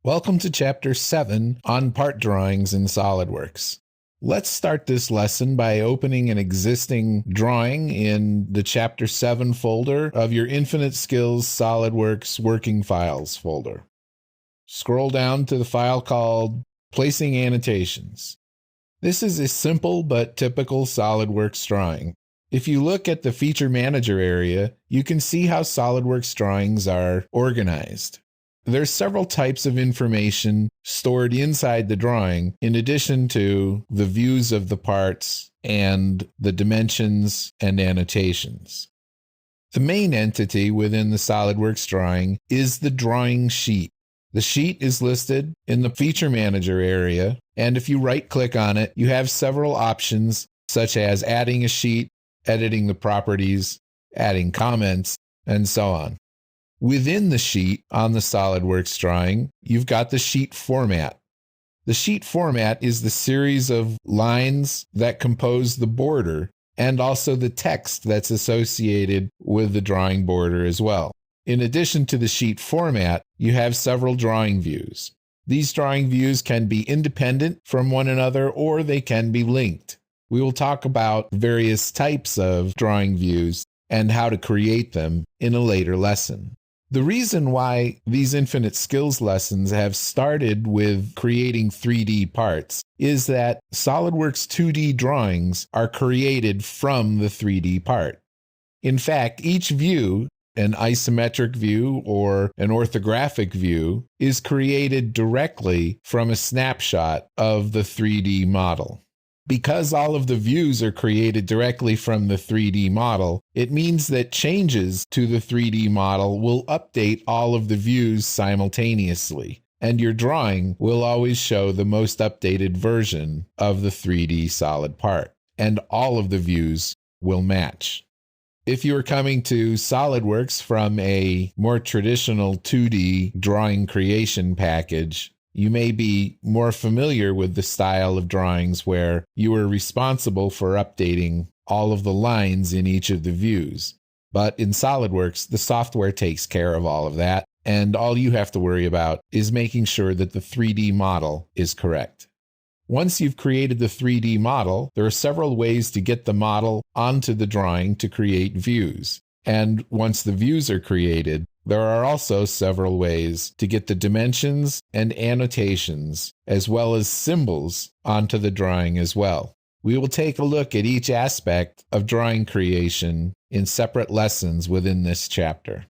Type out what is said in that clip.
Welcome to Chapter 7 on part drawings in SOLIDWORKS. Let's start this lesson by opening an existing drawing in the Chapter 7 folder of your Infinite Skills SOLIDWORKS Working Files folder. Scroll down to the file called Placing Annotations. This is a simple but typical SOLIDWORKS drawing. If you look at the Feature Manager area, you can see how SOLIDWORKS drawings are organized. There's several types of information stored inside the drawing, in addition to the views of the parts and the dimensions and annotations. The main entity within the SOLIDWORKS drawing is the drawing sheet. The sheet is listed in the Feature Manager area, and if you right-click on it, you have several options, such as adding a sheet, editing the properties, adding comments, and so on. Within the sheet on the SOLIDWORKS drawing, you've got the sheet format. The sheet format is the series of lines that compose the border and also the text that's associated with the drawing border as well. In addition to the sheet format, you have several drawing views. These drawing views can be independent from one another or they can be linked. We will talk about various types of drawing views and how to create them in a later lesson. The reason why these Infinite Skills lessons have started with creating 3D parts is that SOLIDWORKS 2D drawings are created from the 3D part. In fact, each view, an isometric view or an orthographic view, is created directly from a snapshot of the 3D model. Because all of the views are created directly from the 3D model, it means that changes to the 3D model will update all of the views simultaneously, and your drawing will always show the most updated version of the 3D solid part, and all of the views will match. If you are coming to SOLIDWORKS from a more traditional 2D drawing creation package, you may be more familiar with the style of drawings where you are responsible for updating all of the lines in each of the views. But in SOLIDWORKS, the software takes care of all of that, and all you have to worry about is making sure that the 3D model is correct. Once you've created the 3D model, there are several ways to get the model onto the drawing to create views. And once the views are created, there are also several ways to get the dimensions and annotations, as well as symbols, onto the drawing as well. We will take a look at each aspect of drawing creation in separate lessons within this chapter.